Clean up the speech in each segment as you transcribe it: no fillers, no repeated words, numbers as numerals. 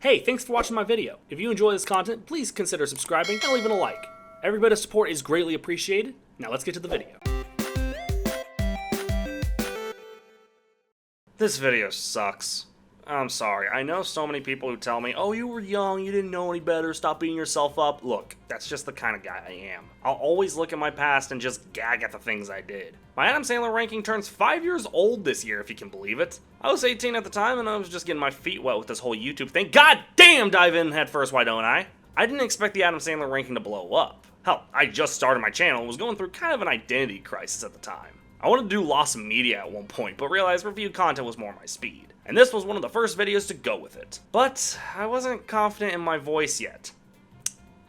Hey, thanks for watching my video. If you enjoy this content, please consider subscribing and leaving a like. Every bit of support is greatly appreciated. Now let's get to the video. This video sucks. I'm sorry. I know so many people who tell me, oh, you were young, you didn't know any better, stop beating yourself up. Look, that's just the kind of guy I am. I'll always look at my past and just gag at the things I did. My Adam Sandler ranking turns 5 years old this year, if you can believe it. I was 18 at the time, and I was just getting my feet wet with this whole YouTube thing. God damn, dive in head first, why don't I? I didn't expect the Adam Sandler ranking to blow up. Hell, I just started my channel and was going through kind of an identity crisis at the time. I wanted to do lost media at one point, but realized review content was more my speed. And this was one of the first videos to go with it. But I wasn't confident in my voice yet.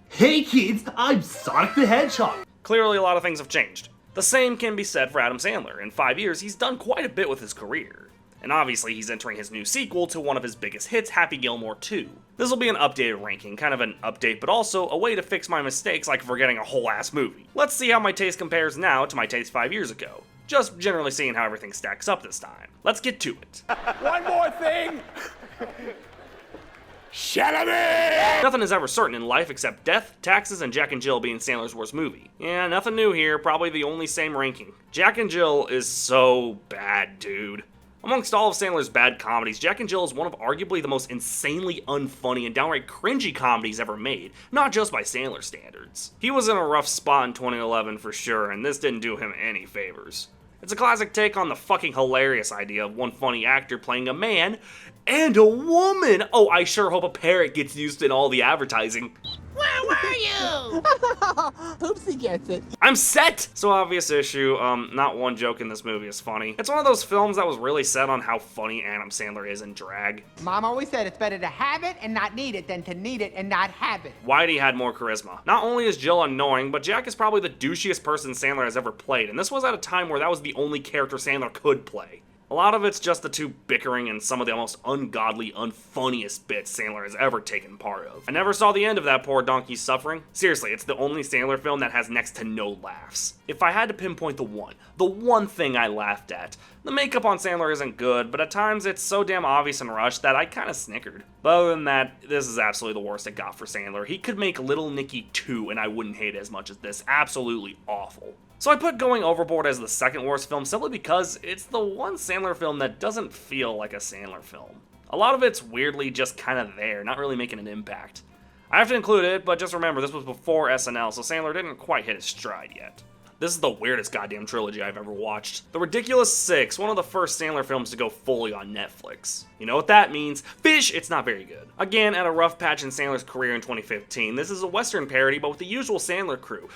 Hey kids, I'm Sonic the Hedgehog! Clearly a lot of things have changed. The same can be said for Adam Sandler. In 5 years, he's done quite a bit with his career. And obviously he's entering his new sequel to one of his biggest hits, Happy Gilmore 2. This will be an updated ranking, kind of an update but also a way to fix my mistakes like forgetting a whole ass movie. Let's see how my taste compares now to my taste 5 years ago. Just generally seeing how everything stacks up this time. Let's get to it. One more thing! Chalamet! Nothing is ever certain in life except death, taxes, and Jack and Jill being Sandler's worst movie. Yeah, nothing new here, probably the only same ranking. Jack and Jill is so bad, dude. Amongst all of Sandler's bad comedies, Jack and Jill is one of arguably the most insanely unfunny and downright cringy comedies ever made, not just by Sandler standards. He was in a rough spot in 2011 for sure, and this didn't do him any favors. It's a classic take on the fucking hilarious idea of one funny actor playing a man and a woman. Oh, I sure hope a parrot gets used in all the advertising. Where were you? Oopsie gets it. I'm set! So obvious issue, not one joke in this movie is funny. It's one of those films that was really set on how funny Adam Sandler is in drag. Mom always said it's better to have it and not need it than to need it and not have it. Whitey had more charisma. Not only is Jill annoying, but Jack is probably the douchiest person Sandler has ever played, and this was at a time where that was the only character Sandler could play. A lot of it's just the two bickering and some of the most ungodly, unfunniest bits Sandler has ever taken part of. I never saw the end of that poor donkey's suffering. Seriously, it's the only Sandler film that has next to no laughs. If I had to pinpoint the one thing I laughed at, the makeup on Sandler isn't good, but at times it's so damn obvious and rushed that I kinda snickered. But other than that, this is absolutely the worst it got for Sandler. He could make Little Nicky 2 and I wouldn't hate it as much as this. Absolutely awful. So I put Going Overboard as the second worst film simply because it's the one Sandler film that doesn't feel like a Sandler film. A lot of it's weirdly just kind of there, not really making an impact. I have to include it, but just remember this was before SNL, so Sandler didn't quite hit his stride yet. This is the weirdest goddamn trilogy I've ever watched. The Ridiculous Six, one of the first Sandler films to go fully on Netflix. You know what that means? Fish, it's not very good. Again, at a rough patch in Sandler's career in 2015, this is a Western parody, but with the usual Sandler crew.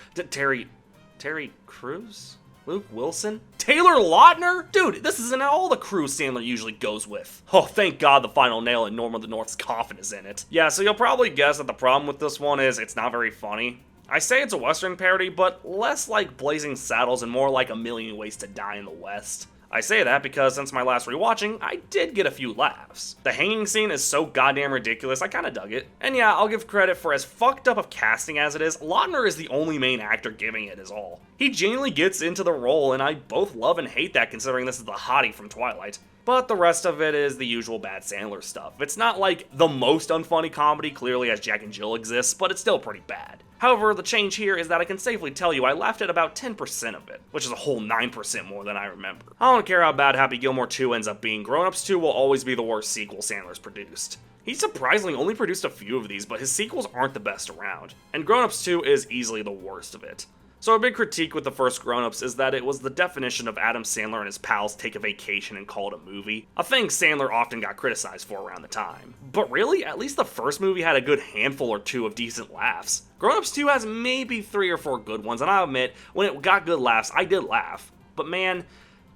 Terry Crews? Luke Wilson? Taylor Lautner? Dude, this isn't all the crew Sandler usually goes with. Oh, thank God the final nail in Norma the North's coffin is in it. Yeah, so you'll probably guess that the problem with this one is it's not very funny. I say it's a Western parody, but less like Blazing Saddles and more like A Million Ways to Die in the West. I say that because since my last rewatching, I did get a few laughs. The hanging scene is so goddamn ridiculous, I kinda dug it. And yeah, I'll give credit for as fucked up of casting as it is, Lautner is the only main actor giving it his all. He genuinely gets into the role, and I both love and hate that considering this is the hottie from Twilight. But the rest of it is the usual bad Sandler stuff. It's not like the most unfunny comedy, clearly as Jack and Jill exists, but it's still pretty bad. However, the change here is that I can safely tell you I laughed at about 10% of it, which is a whole 9% more than I remember. I don't care how bad Happy Gilmore 2 ends up being, Grown Ups 2 will always be the worst sequel Sandler's produced. He surprisingly only produced a few of these, but his sequels aren't the best around, and Grown Ups 2 is easily the worst of it. So a big critique with the first Grown Ups is that it was the definition of Adam Sandler and his pals take a vacation and call it a movie, a thing Sandler often got criticized for around the time. But really, at least the first movie had a good handful or two of decent laughs. Grown Ups 2 has maybe 3 or 4 good ones, and I'll admit, when it got good laughs, I did laugh. But man,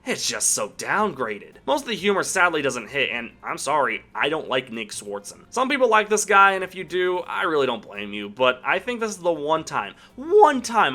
it's just so downgraded. Most of the humor sadly doesn't hit, and I'm sorry, I don't like Nick Swardson. Some people like this guy, and if you do, I really don't blame you, but I think this is the one time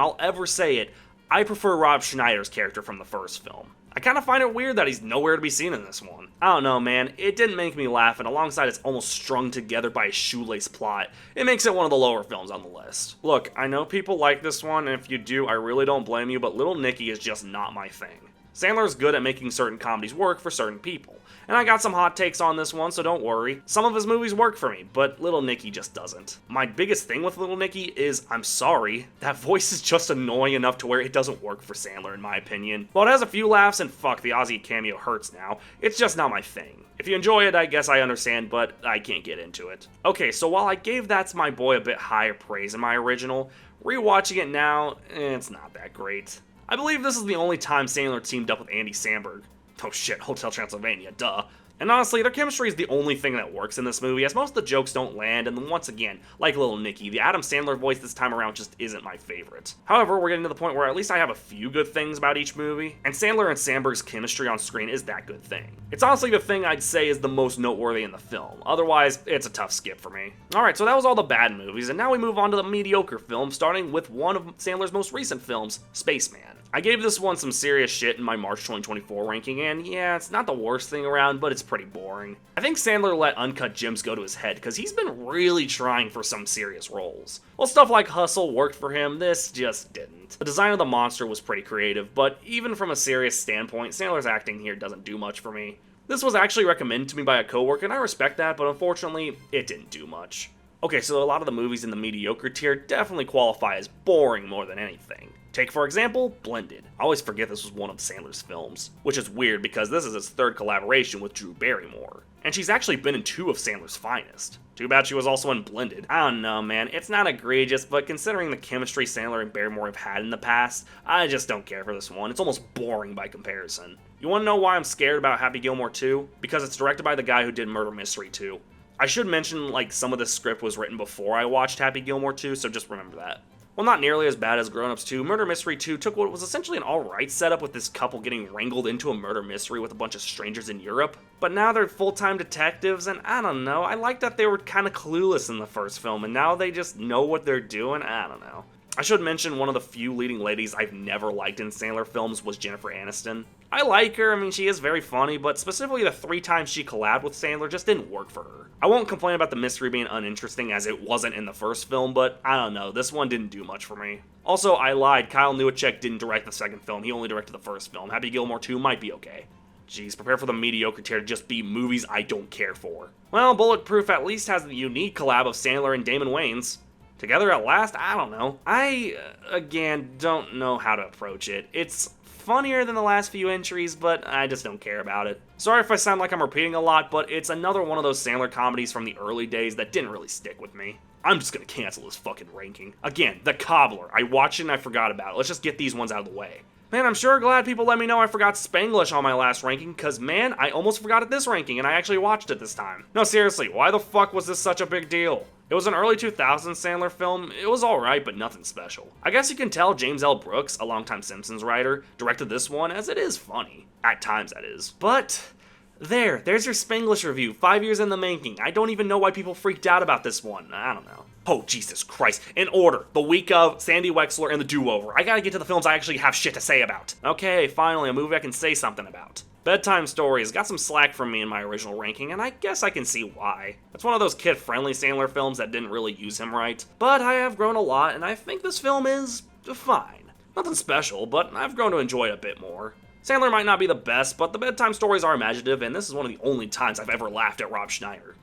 I'll ever say it, I prefer Rob Schneider's character from the first film. I kind of find it weird that he's nowhere to be seen in this one. I don't know, man, it didn't make me laugh, and alongside it's almost strung together by a shoelace plot, it makes it one of the lower films on the list. Look, I know people like this one, and if you do, I really don't blame you, but Little Nicky is just not my thing. Sandler's good at making certain comedies work for certain people, and I got some hot takes on this one, so don't worry. Some of his movies work for me, but Little Nicky just doesn't. My biggest thing with Little Nicky is, I'm sorry, that voice is just annoying enough to where it doesn't work for Sandler in my opinion. While it has a few laughs, and fuck, the Ozzy cameo hurts now, it's just not my thing. If you enjoy it, I guess I understand, but I can't get into it. Okay, so while I gave That's My Boy a bit higher praise in my original, rewatching it now, it's not that great. I believe this is the only time Sandler teamed up with Andy Samberg. Oh shit, Hotel Transylvania, duh. And honestly, their chemistry is the only thing that works in this movie, as most of the jokes don't land, and then once again, like Little Nicky, the Adam Sandler voice this time around just isn't my favorite. However, we're getting to the point where at least I have a few good things about each movie, and Sandler and Sandberg's chemistry on screen is that good thing. It's honestly the thing I'd say is the most noteworthy in the film, otherwise, it's a tough skip for me. Alright, so that was all the bad movies, and now we move on to the mediocre films, starting with one of Sandler's most recent films, Spaceman. I gave this one some serious shit in my March 2024 ranking, and yeah, it's not the worst thing around, but it's pretty boring. I think Sandler let Uncut Gems go to his head, because he's been really trying for some serious roles. While stuff like Hustle worked for him, this just didn't. The design of the monster was pretty creative, but even from a serious standpoint, Sandler's acting here doesn't do much for me. This was actually recommended to me by a coworker, and I respect that, but unfortunately, it didn't do much. Okay, so a lot of the movies in the mediocre tier definitely qualify as boring more than anything. Take, for example, Blended. I always forget this was one of Sandler's films, which is weird because this is his third collaboration with Drew Barrymore. And she's actually been in 2 of Sandler's finest. Too bad she was also in Blended. I don't know, man, it's not egregious, but considering the chemistry Sandler and Barrymore have had in the past, I just don't care for this one. It's almost boring by comparison. You wanna know why I'm scared about Happy Gilmore 2? Because it's directed by the guy who did Murder Mystery 2. I should mention, like, some of this script was written before I watched Happy Gilmore 2, so just remember that. While not nearly as bad as Grown Ups 2, Murder Mystery 2 took what was essentially an alright setup with this couple getting wrangled into a murder mystery with a bunch of strangers in Europe, but now they're full-time detectives, and I don't know, I like that they were kinda clueless in the first film, and now they just know what they're doing, I don't know. I should mention one of the few leading ladies I've never liked in Sandler films was Jennifer Aniston. I like her, I mean she is very funny, but specifically the 3 times she collabed with Sandler just didn't work for her. I won't complain about the mystery being uninteresting as it wasn't in the first film, but I don't know, this one didn't do much for me. Also, I lied, Kyle Newacheck didn't direct the second film, he only directed the first film. Happy Gilmore 2 might be okay. Jeez, prepare for the mediocre tier to just be movies I don't care for. Well, Bulletproof at least has the unique collab of Sandler and Damon Wayans. Together at last? I don't know. I, again, don't know how to approach it. It's funnier than the last few entries, but I just don't care about it. Sorry if I sound like I'm repeating a lot, but it's another one of those Sandler comedies from the early days that didn't really stick with me. I'm just gonna cancel this fucking ranking. Again, The Cobbler. I watched it and I forgot about it. Let's just get these ones out of the way. Man, I'm sure glad people let me know I forgot Spanglish on my last ranking, cause man, I almost forgot it this ranking and I actually watched it this time. No, seriously, why the fuck was this such a big deal? It was an early 2000s Sandler film, it was alright, but nothing special. I guess you can tell James L. Brooks, a longtime Simpsons writer, directed this one, as it is funny. At times, that is. But there's your Spanglish review, 5 years in the making. I don't even know why people freaked out about this one, I don't know. Oh, Jesus Christ. In order, the week of, Sandy Wexler, and The Do-Over. I gotta get to the films I actually have shit to say about. Okay, finally, a movie I can say something about. Bedtime Stories got some slack from me in my original ranking, and I guess I can see why. It's one of those kid-friendly Sandler films that didn't really use him right. But I have grown a lot, and I think this film is fine. Nothing special, but I've grown to enjoy it a bit more. Sandler might not be the best, but the Bedtime Stories are imaginative, and this is one of the only times I've ever laughed at Rob Schneider.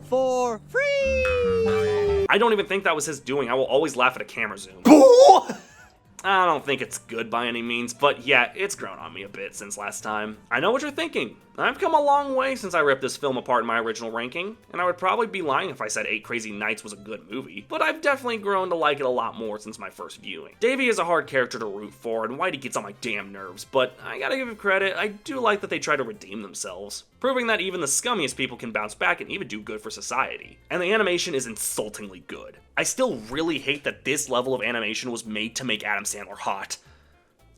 For free! I don't even think that was his doing. I will always laugh at a camera zoom. I don't think it's good by any means, but yeah, it's grown on me a bit since last time. I know what you're thinking. I've come a long way since I ripped this film apart in my original ranking, and I would probably be lying if I said 8 Crazy Nights was a good movie, but I've definitely grown to like it a lot more since my first viewing. Davey is a hard character to root for, and Whitey gets on my damn nerves, but I gotta give him credit, I do like that they try to redeem themselves, proving that even the scummiest people can bounce back and even do good for society. And the animation is insultingly good. I still really hate that this level of animation was made to make Adam Sandler hot.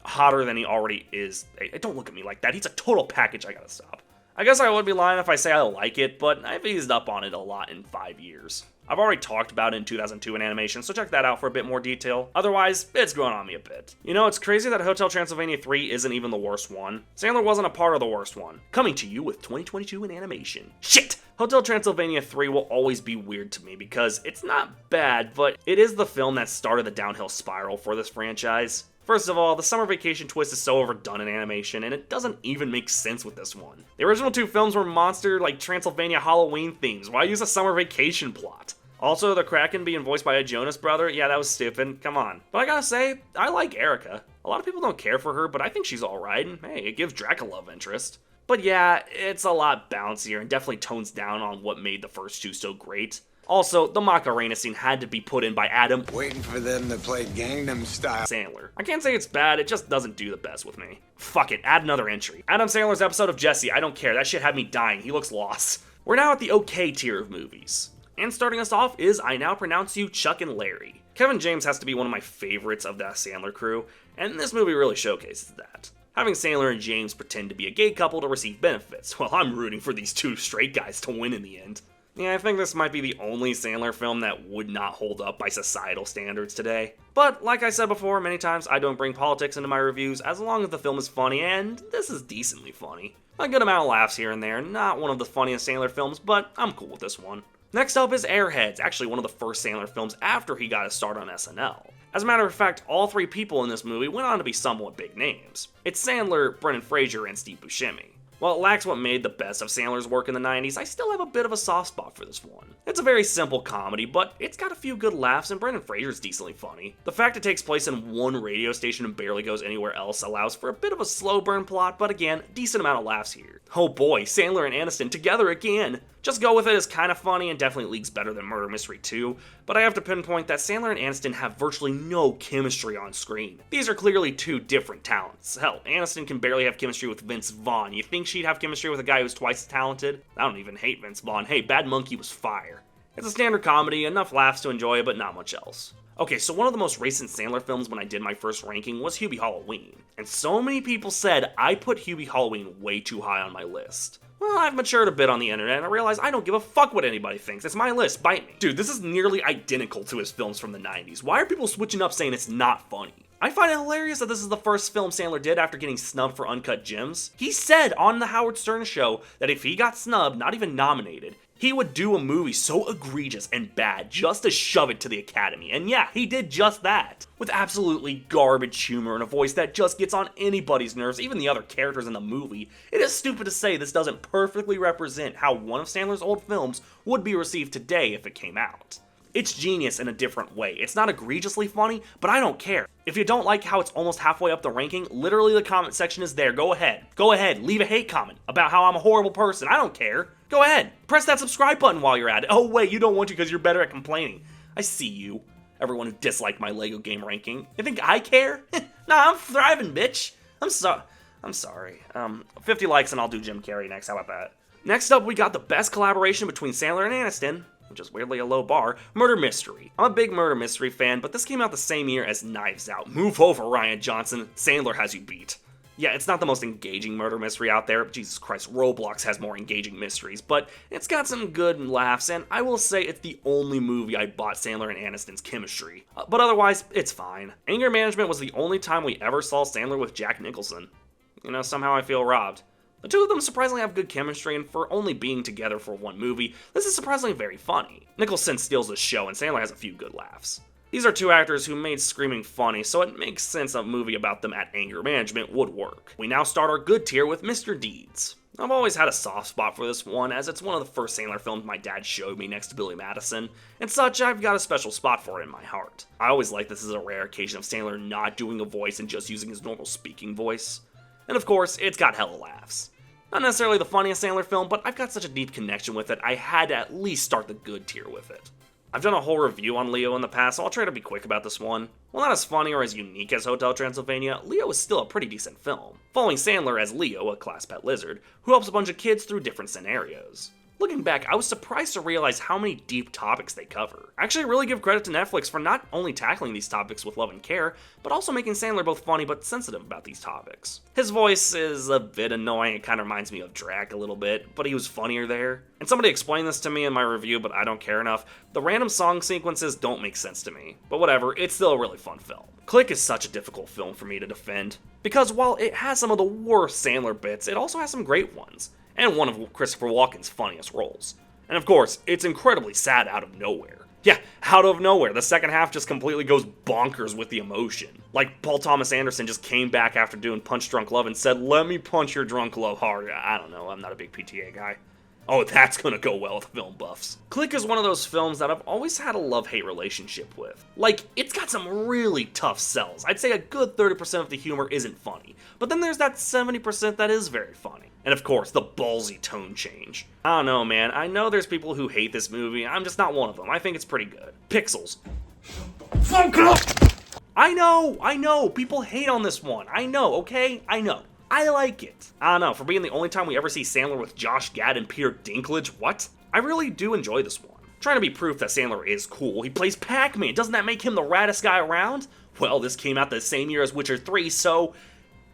Hotter than he already is. Hey, don't look at me like that. He's a total package. I gotta stop. I guess I would be lying if I say I like it, but I've eased up on it a lot in 5 years. I've already talked about it in 2002 in animation, so check that out for a bit more detail. Otherwise, it's grown on me a bit. You know, it's crazy that Hotel Transylvania 3 isn't even the worst one. Sandler wasn't a part of the worst one. Coming to you with 2022 in animation. Shit! Hotel Transylvania 3 will always be weird to me because it's not bad, but it is the film that started the downhill spiral for this franchise. First of all, the summer vacation twist is so overdone in animation, and it doesn't even make sense with this one. The original two films were monster, like Transylvania Halloween themes. Why use a summer vacation plot? Also, the Kraken being voiced by a Jonas brother, yeah, that was stupid, come on. But I gotta say, I like Erica. A lot of people don't care for her, but I think she's alright, and hey, it gives Drac a love interest. But yeah, it's a lot bouncier and definitely tones down on what made the first two so great. Also, the Macarena scene had to be put in by Adam Waiting for them to play Gangnam Style. Sandler. I can't say it's bad, it just doesn't do the best with me. Fuck it, add another entry. Adam Sandler's episode of Jesse, I don't care, that shit had me dying, he looks lost. We're now at the okay tier of movies. And starting us off is I Now Pronounce You Chuck and Larry. Kevin James has to be one of my favorites of that Sandler crew, and this movie really showcases that. Having Sandler and James pretend to be a gay couple to receive benefits, well, I'm rooting for these two straight guys to win in the end. Yeah, I think this might be the only Sandler film that would not hold up by societal standards today. But, like I said before many times, I don't bring politics into my reviews as long as the film is funny, and this is decently funny. A good amount of laughs here and there, not one of the funniest Sandler films, but I'm cool with this one. Next up is Airheads, actually one of the first Sandler films after he got his start on SNL. As a matter of fact, all three people in this movie went on to be somewhat big names. It's Sandler, Brendan Fraser, and Steve Buscemi. While it lacks what made the best of Sandler's work in the 90s, I still have a bit of a soft spot for this one. It's a very simple comedy, but it's got a few good laughs and Brendan Fraser's decently funny. The fact it takes place in one radio station and barely goes anywhere else allows for a bit of a slow burn plot, but again, decent amount of laughs here. Oh boy, Sandler and Aniston together again! Just Go With It is kinda funny and definitely leagues better than Murder Mystery 2, but I have to pinpoint that Sandler and Aniston have virtually no chemistry on screen. These are clearly two different talents. Hell, Aniston can barely have chemistry with Vince Vaughn. You think she'd have chemistry with a guy who's twice as talented? I don't even hate Vince Vaughn. Hey, Bad Monkey was fire. It's a standard comedy, enough laughs to enjoy it, but not much else. Okay, so one of the most recent Sandler films when I did my first ranking was Hubie Halloween. And so many people said I put Hubie Halloween way too high on my list. Well, I've matured a bit on the internet and I realize I don't give a fuck what anybody thinks. It's my list, bite me. Dude, this is nearly identical to his films from the 90s. Why are people switching up saying it's not funny? I find it hilarious that this is the first film Sandler did after getting snubbed for Uncut Gems. He said on the Howard Stern show that if he got snubbed, not even nominated, he would do a movie so egregious and bad just to shove it to the Academy. And yeah, he did just that. With absolutely garbage humor and a voice that just gets on anybody's nerves, even the other characters in the movie, it is stupid to say this doesn't perfectly represent how one of Sandler's old films would be received today if it came out. It's genius in a different way. It's not egregiously funny, but I don't care. If you don't like how it's almost halfway up the ranking, literally the comment section is there. Go ahead. Go ahead. Leave a hate comment about how I'm a horrible person. I don't care. Go ahead. Press that subscribe button while you're at it. Oh wait, you don't want to because you're better at complaining. I see you. Everyone who disliked my Lego game ranking. You think I care? Nah, I'm thriving, bitch. I'm sorry. 50 likes and I'll do Jim Carrey next. How about that? Next up, we got the best collaboration between Sandler and Aniston, which is weirdly a low bar, Murder Mystery. I'm a big Murder Mystery fan, but this came out the same year as Knives Out. Move over, Rian Johnson. Sandler has you beat. Yeah, it's not the most engaging murder mystery out there. Jesus Christ, Roblox has more engaging mysteries, but it's got some good laughs, and I will say it's the only movie I bought Sandler and Aniston's chemistry. But otherwise, it's fine. Anger Management was the only time we ever saw Sandler with Jack Nicholson. You know, somehow I feel robbed. The two of them surprisingly have good chemistry, and for only being together for one movie, this is surprisingly very funny. Nicholson steals the show, and Sandler has a few good laughs. These are two actors who made screaming funny, so it makes sense a movie about them at Anger Management would work. We now start our good tier with Mr. Deeds. I've always had a soft spot for this one, as it's one of the first Sandler films my dad showed me next to Billy Madison, and such I've got a special spot for it in my heart. I always like this as a rare occasion of Sandler not doing a voice and just using his normal speaking voice. And of course, it's got hella laughs. Not necessarily the funniest Sandler film, but I've got such a deep connection with it, I had to at least start the good tier with it. I've done a whole review on Leo in the past, so I'll try to be quick about this one. While not as funny or as unique as Hotel Transylvania, Leo is still a pretty decent film, following Sandler as Leo, a class pet lizard, who helps a bunch of kids through different scenarios. Looking back, I was surprised to realize how many deep topics they cover. I actually really give credit to Netflix for not only tackling these topics with love and care, but also making Sandler both funny but sensitive about these topics. His voice is a bit annoying, it kind of reminds me of Drac a little bit, but he was funnier there. And somebody explained this to me in my review, but I don't care enough. The random song sequences don't make sense to me, but whatever, it's still a really fun film. Click is such a difficult film for me to defend, because while it has some of the worst Sandler bits, it also has some great ones, and one of Christopher Walken's funniest roles. And of course, it's incredibly sad out of nowhere. Yeah, out of nowhere, the second half just completely goes bonkers with the emotion. Like Paul Thomas Anderson just came back after doing Punch Drunk Love and said, "Let me punch your drunk love harder." I don't know, I'm not a big PTA guy. Oh, that's gonna go well with film buffs. Click is one of those films that I've always had a love-hate relationship with. Like, it's got some really tough sells. I'd say a good 30% of the humor isn't funny, but then there's that 70% that is very funny. And of course, the ballsy tone change. I don't know, man. I know there's people who hate this movie. I'm just not one of them. I think it's pretty good. Pixels. Fuck up! I know. People hate on this one. I know, okay? I know. I like it. I don't know, for being the only time we ever see Sandler with Josh Gad and Peter Dinklage, what? I really do enjoy this one. Trying to be proof that Sandler is cool. He plays Pac-Man. Doesn't that make him the raddest guy around? Well, this came out the same year as Witcher 3, so...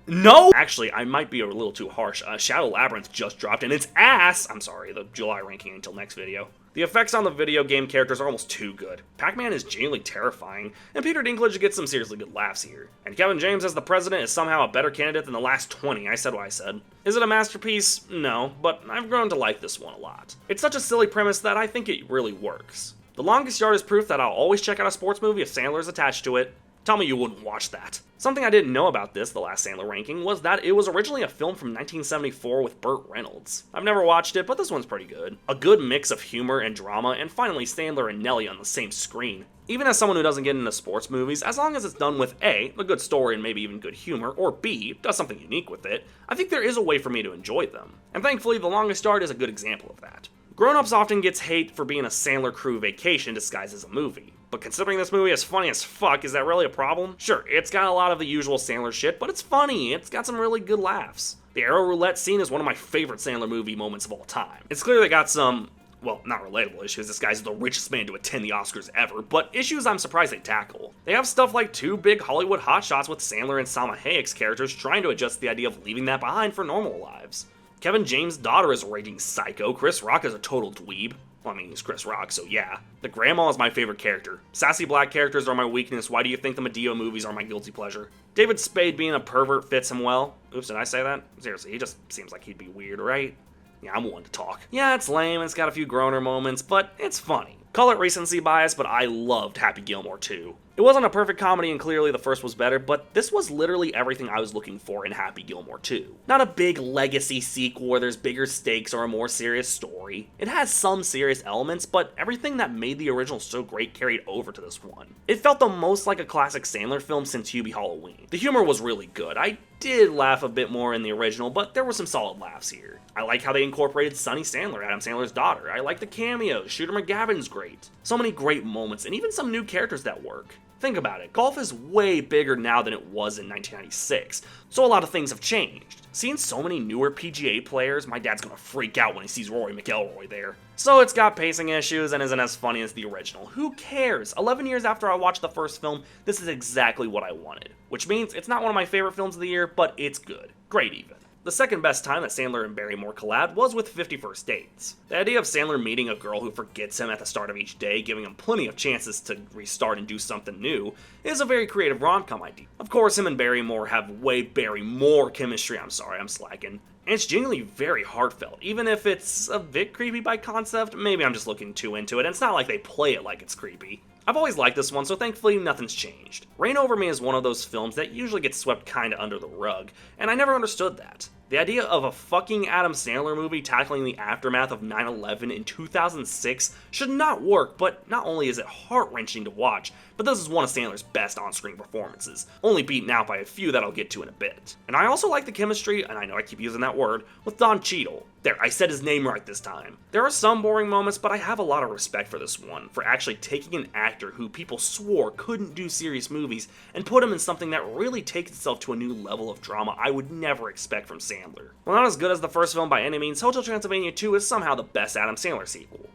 No! Actually, I might be a little too harsh. Shadow Labyrinth just dropped, and it's ass! I'm sorry, the July ranking until next video. The effects on the video game characters are almost too good. Pac-Man is genuinely terrifying, and Peter Dinklage gets some seriously good laughs here. And Kevin James as the president is somehow a better candidate than the last 20, I said what I said. Is it a masterpiece? No, but I've grown to like this one a lot. It's such a silly premise that I think it really works. The Longest Yard is proof that I'll always check out a sports movie if Sandler's attached to it. Tell me you wouldn't watch that. Something I didn't know about this, the last Sandler ranking, was that it was originally a film from 1974 with Burt Reynolds. I've never watched it, but this one's pretty good. A good mix of humor and drama, and finally Sandler and Nelly on the same screen. Even as someone who doesn't get into sports movies, as long as it's done with A, a good story and maybe even good humor, or B, does something unique with it, I think there is a way for me to enjoy them. And thankfully, The Longest Yard is a good example of that. Grown-ups often gets hate for being a Sandler crew vacation disguised as a movie. But considering this movie is funny as fuck, is that really a problem? Sure, it's got a lot of the usual Sandler shit, but it's funny. It's got some really good laughs. The Arrow Roulette scene is one of my favorite Sandler movie moments of all time. It's clear they got some, well, not relatable issues. This guy's the richest man to attend the Oscars ever, but issues I'm surprised they tackle. They have stuff like two big Hollywood hotshots with Sandler and Salma Hayek's characters trying to adjust the idea of leaving that behind for normal lives. Kevin James' daughter is a raging psycho. Chris Rock is a total dweeb. Well, I mean, he's Chris Rock, so yeah. The grandma is my favorite character. Sassy black characters are my weakness. Why do you think the Medea movies are my guilty pleasure? David Spade being a pervert fits him well. Oops, did I say that? Seriously, he just seems like he'd be weird, right? Yeah, I'm one to talk. Yeah, it's lame, it's got a few groaner moments, but it's funny. Call it recency bias, but I loved Happy Gilmore 2. It wasn't a perfect comedy and clearly the first was better, but this was literally everything I was looking for in Happy Gilmore 2. Not a big legacy sequel where there's bigger stakes or a more serious story. It has some serious elements, but everything that made the original so great carried over to this one. It felt the most like a classic Sandler film since Hubie Halloween. The humor was really good. I did laugh a bit more in the original, but there were some solid laughs here. I like how they incorporated Sunny Sandler, Adam Sandler's daughter. I like the cameos. Shooter McGavin's great. So many great moments, and even some new characters that work. Think about it, golf is way bigger now than it was in 1996, so a lot of things have changed. Seeing so many newer PGA players, my dad's gonna freak out when he sees Rory McIlroy there. So it's got pacing issues and isn't as funny as the original. Who cares? 11 years after I watched the first film, this is exactly what I wanted. Which means it's not one of my favorite films of the year, but it's good. Great even. The second best time that Sandler and Barrymore collabed was with 50 First Dates. The idea of Sandler meeting a girl who forgets him at the start of each day, giving him plenty of chances to restart and do something new, is a very creative rom-com idea. Of course, him and Barrymore have way Barrymore chemistry, I'm slacking. And it's genuinely very heartfelt, even if it's a bit creepy by concept. Maybe I'm just looking too into it, and it's not like they play it like it's creepy. I've always liked this one, so thankfully nothing's changed. Reign Over Me is one of those films that usually gets swept kinda under the rug, and I never understood that. The idea of a fucking Adam Sandler movie tackling the aftermath of 9/11 in 2006 should not work, but not only is it heart-wrenching to watch, but this is one of Sandler's best on-screen performances, only beaten out by a few that I'll get to in a bit. And I also like the chemistry, and I know I keep using that word, with Don Cheadle. There, I said his name right this time. There are some boring moments, but I have a lot of respect for this one, for actually taking an actor who people swore couldn't do serious movies and put him in something that really takes itself to a new level of drama I would never expect from Sandler. While not as good as the first film by any means, Hotel Transylvania 2 is somehow the best Adam Sandler sequel.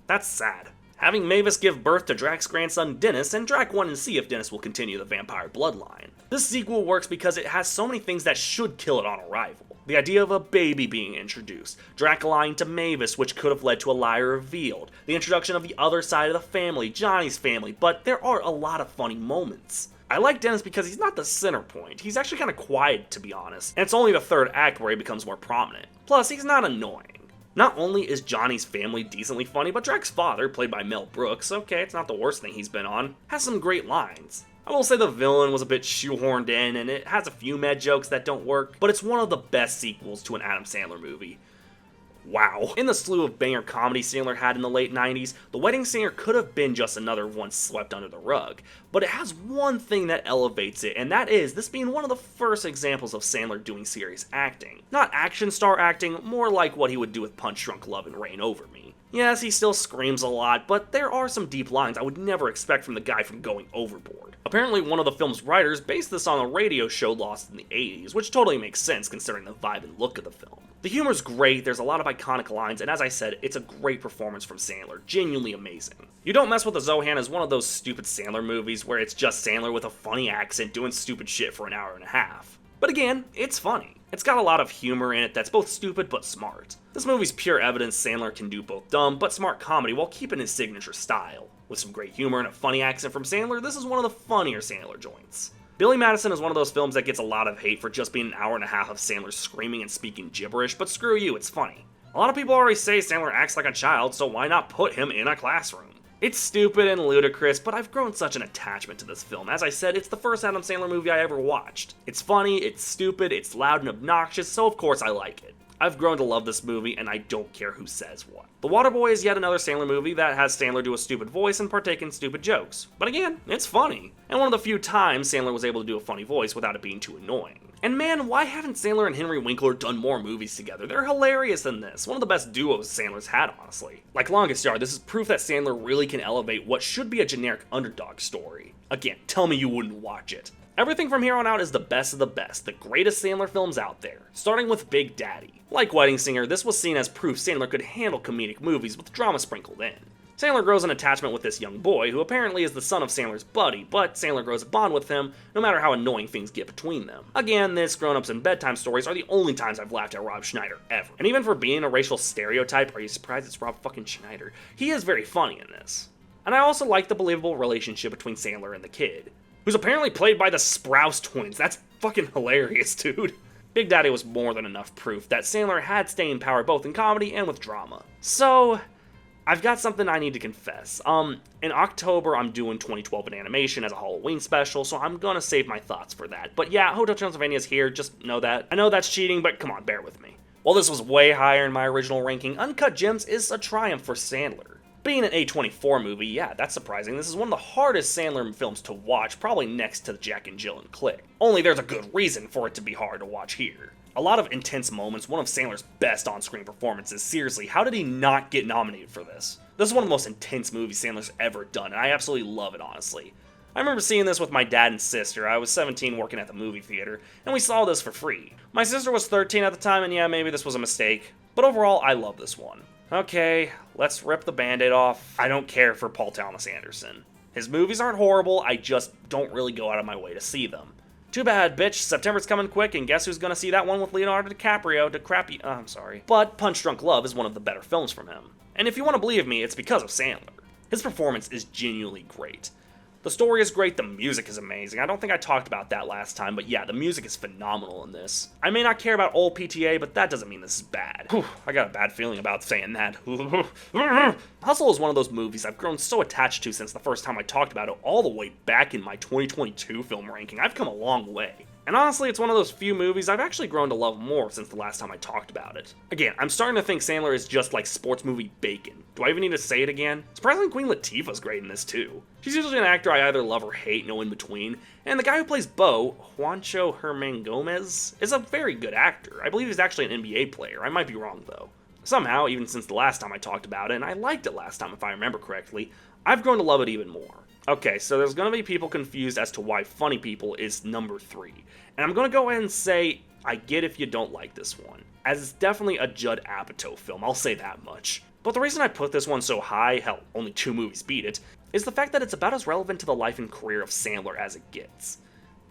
That's sad. Having Mavis give birth to Drax's grandson Dennis, and Drax wanting to see if Dennis will continue the vampire bloodline. This sequel works because it has so many things that should kill it on arrival. The idea of a baby being introduced, Drax lying to Mavis, which could have led to a lie revealed, the introduction of the other side of the family, Johnny's family, but there are a lot of funny moments. I like Dennis because he's not the center point. He's actually kind of quiet, to be honest, and it's only the third act where he becomes more prominent. Plus, he's not annoying. Not only is Johnny's family decently funny, but Drake's father, played by Mel Brooks, okay, it's not the worst thing he's been on, has some great lines. I will say the villain was a bit shoehorned in, and it has a few mad jokes that don't work, but it's one of the best sequels to an Adam Sandler movie. Wow. In the slew of banger comedy Sandler had in the late 90s, The Wedding Singer could have been just another one swept under the rug. But it has one thing that elevates it, and that is this being one of the first examples of Sandler doing serious acting. Not action star acting, more like what he would do with Punch Drunk Love and Reign Over Me. Yes, he still screams a lot, but there are some deep lines I would never expect from the guy from Going Overboard. Apparently, one of the film's writers based this on a radio show Lost in the 80s, which totally makes sense considering the vibe and look of the film. The humor's great, there's a lot of iconic lines, and as I said, it's a great performance from Sandler, genuinely amazing. You Don't Mess with the Zohan is one of those stupid Sandler movies where it's just Sandler with a funny accent doing stupid shit for an hour and a half. But again, it's funny. It's got a lot of humor in it that's both stupid but smart. This movie's pure evidence Sandler can do both dumb but smart comedy while keeping his signature style. With some great humor and a funny accent from Sandler, this is one of the funnier Sandler joints. Billy Madison is one of those films that gets a lot of hate for just being an hour and a half of Sandler screaming and speaking gibberish, but screw you, it's funny. A lot of people already say Sandler acts like a child, so why not put him in a classroom? It's stupid and ludicrous, but I've grown such an attachment to this film. As I said, it's the first Adam Sandler movie I ever watched. It's funny, it's stupid, it's loud and obnoxious, so of course I like it. I've grown to love this movie, and I don't care who says what. The Waterboy is yet another Sandler movie that has Sandler do a stupid voice and partake in stupid jokes. But again, it's funny. And one of the few times Sandler was able to do a funny voice without it being too annoying. And man, why haven't Sandler and Henry Winkler done more movies together? They're hilarious in this. One of the best duos Sandler's had, honestly. Like Longest Yard, this is proof that Sandler really can elevate what should be a generic underdog story. Again, tell me you wouldn't watch it. Everything from here on out is the best of the best, the greatest Sandler films out there, starting with Big Daddy. Like Wedding Singer, this was seen as proof Sandler could handle comedic movies with drama sprinkled in. Sandler grows an attachment with this young boy, who apparently is the son of Sandler's buddy, but Sandler grows a bond with him, no matter how annoying things get between them. Again, this grown-ups and bedtime stories are the only times I've laughed at Rob Schneider, ever. And even for being a racial stereotype, are you surprised it's Rob fucking Schneider? He is very funny in this. And I also like the believable relationship between Sandler and the kid, who's apparently played by the Sprouse twins. That's fucking hilarious, dude. Big Daddy was more than enough proof that Sandler had staying power both in comedy and with drama. So, I've got something I need to confess. In October, I'm doing 2012 in animation as a Halloween special, so I'm gonna save my thoughts for that. But yeah, Hotel Transylvania's here, just know that. I know that's cheating, but come on, bear with me. While this was way higher in my original ranking, Uncut Gems is a triumph for Sandler. Being an A24 movie, yeah, that's surprising. This is one of the hardest Sandler films to watch, probably next to Jack and Jill and Click. Only there's a good reason for it to be hard to watch here. A lot of intense moments, one of Sandler's best on-screen performances. Seriously, how did he not get nominated for this? This is one of the most intense movies Sandler's ever done, and I absolutely love it, honestly. I remember seeing this with my dad and sister. I was 17 working at the movie theater, and we saw this for free. My sister was 13 at the time, and yeah, maybe this was a mistake. But overall, I love this one. Okay, let's rip the band-aid off. I don't care for Paul Thomas Anderson. His movies aren't horrible, I just don't really go out of my way to see them. Too bad, bitch. September's coming quick, and guess who's gonna see that one with Leonardo DiCaprio? I'm sorry. But Punch Drunk Love is one of the better films from him. And if you want to believe me, it's because of Sandler. His performance is genuinely great. The story is great, the music is amazing. I don't think I talked about that last time, but yeah, the music is phenomenal in this. I may not care about old PTA, but that doesn't mean this is bad. Whew, I got a bad feeling about saying that. Hustle is one of those movies I've grown so attached to since the first time I talked about it, all the way back in my 2022 film ranking. I've come a long way. And honestly, it's one of those few movies I've actually grown to love more since the last time I talked about it. Again, I'm starting to think Sandler is just like sports movie bacon. Do I even need to say it again? Surprisingly, Queen Latifah's great in this too. She's usually an actor I either love or hate, no in between, and the guy who plays Bo, Juancho Herman Gomez, is a very good actor. I believe he's actually an NBA player. I might be wrong though. Somehow, even since the last time I talked about it, and I liked it last time if I remember correctly, I've grown to love it even more. Okay, so there's gonna be people confused as to why Funny People is number 3. And I'm gonna go ahead and say, I get if you don't like this one, as it's definitely a Judd Apatow film, I'll say that much. But the reason I put this one so high, hell, only 2 movies beat it, is the fact that it's about as relevant to the life and career of Sandler as it gets.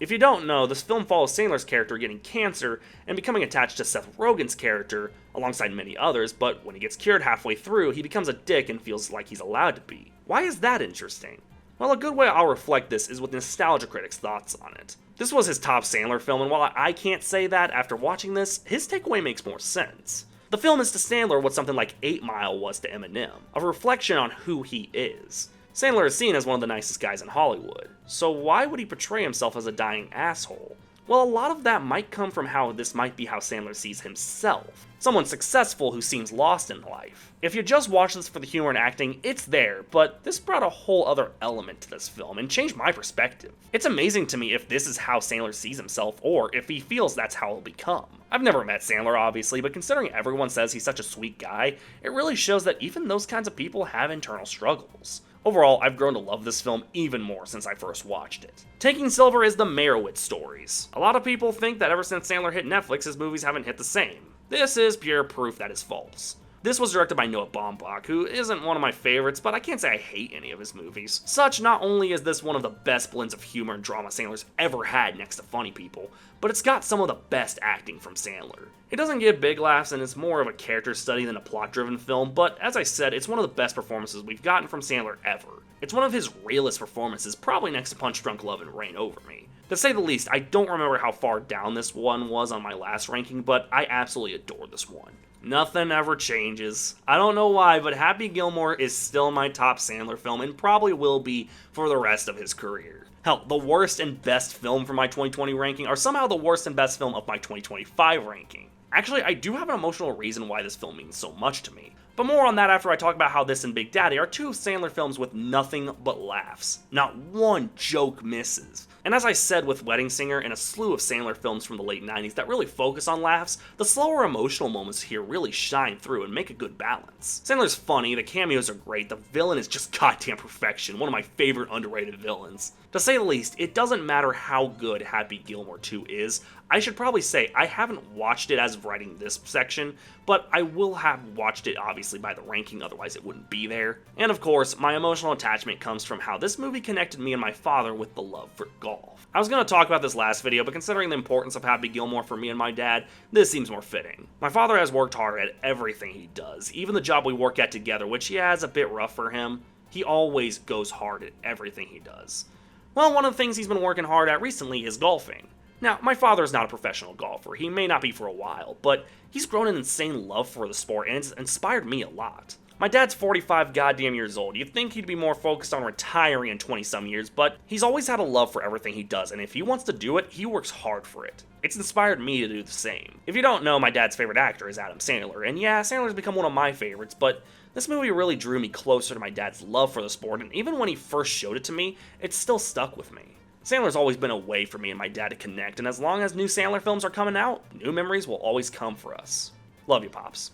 If you don't know, this film follows Sandler's character getting cancer and becoming attached to Seth Rogen's character, alongside many others, but when he gets cured halfway through, he becomes a dick and feels like he's allowed to be. Why is that interesting? Well, a good way I'll reflect this is with Nostalgia Critic's thoughts on it. This was his top Sandler film, and while I can't say that after watching this, his takeaway makes more sense. The film is to Sandler what something like 8 Mile was to Eminem, a reflection on who he is. Sandler is seen as one of the nicest guys in Hollywood, so why would he portray himself as a dying asshole? Well, a lot of that might come from how this might be how Sandler sees himself. Someone successful who seems lost in life. If you just watch this for the humor and acting, it's there, but this brought a whole other element to this film and changed my perspective. It's amazing to me if this is how Sandler sees himself, or if he feels that's how he'll become. I've never met Sandler, obviously, but considering everyone says he's such a sweet guy, it really shows that even those kinds of people have internal struggles. Overall, I've grown to love this film even more since I first watched it. Taking Silver is the Meyerowitz stories. A lot of people think that ever since Sandler hit Netflix, his movies haven't hit the same. This is pure proof that is false. This was directed by Noah Baumbach, who isn't one of my favorites, but I can't say I hate any of his movies. Such, not only is this one of the best blends of humor and drama Sandler's ever had next to Funny People, but it's got some of the best acting from Sandler. It doesn't get big laughs and it's more of a character study than a plot-driven film, but as I said, it's one of the best performances we've gotten from Sandler ever. It's one of his realest performances, probably next to Punch Drunk Love and Reign Over Me. To say the least, I don't remember how far down this one was on my last ranking, but I absolutely adore this one. Nothing ever changes. I don't know why, but Happy Gilmore is still my top Sandler film and probably will be for the rest of his career. Hell, the worst and best film for my 2020 ranking are somehow the worst and best film of my 2025 ranking. Actually, I do have an emotional reason why this film means so much to me. But more on that after I talk about how this and Big Daddy are two Sandler films with nothing but laughs. Not one joke misses. And as I said with Wedding Singer and a slew of Sandler films from the late 90s that really focus on laughs, the slower emotional moments here really shine through and make a good balance. Sandler's funny, the cameos are great, the villain is just goddamn perfection, one of my favorite underrated villains. To say the least, it doesn't matter how good Happy Gilmore 2 is. I should probably say I haven't watched it as of writing this section, but I will have watched it obviously by the ranking, otherwise it wouldn't be there. And of course, my emotional attachment comes from how this movie connected me and my father with the love for golf. I was going to talk about this last video, but considering the importance of Happy Gilmore for me and my dad, this seems more fitting. My father has worked hard at everything he does, even the job we work at together, which yeah, is a bit rough for him. He always goes hard at everything he does. Well, one of the things he's been working hard at recently is golfing. Now, my father is not a professional golfer, he may not be for a while, but he's grown an insane love for the sport and it's inspired me a lot. My dad's 45 goddamn years old. You'd think he'd be more focused on retiring in 20-some years, but he's always had a love for everything he does, and if he wants to do it, he works hard for it. It's inspired me to do the same. If you don't know, my dad's favorite actor is Adam Sandler, and yeah, Sandler's become one of my favorites, but this movie really drew me closer to my dad's love for the sport, and even when he first showed it to me, it still stuck with me. Sandler's always been a way for me and my dad to connect, and as long as new Sandler films are coming out, new memories will always come for us. Love you, Pops.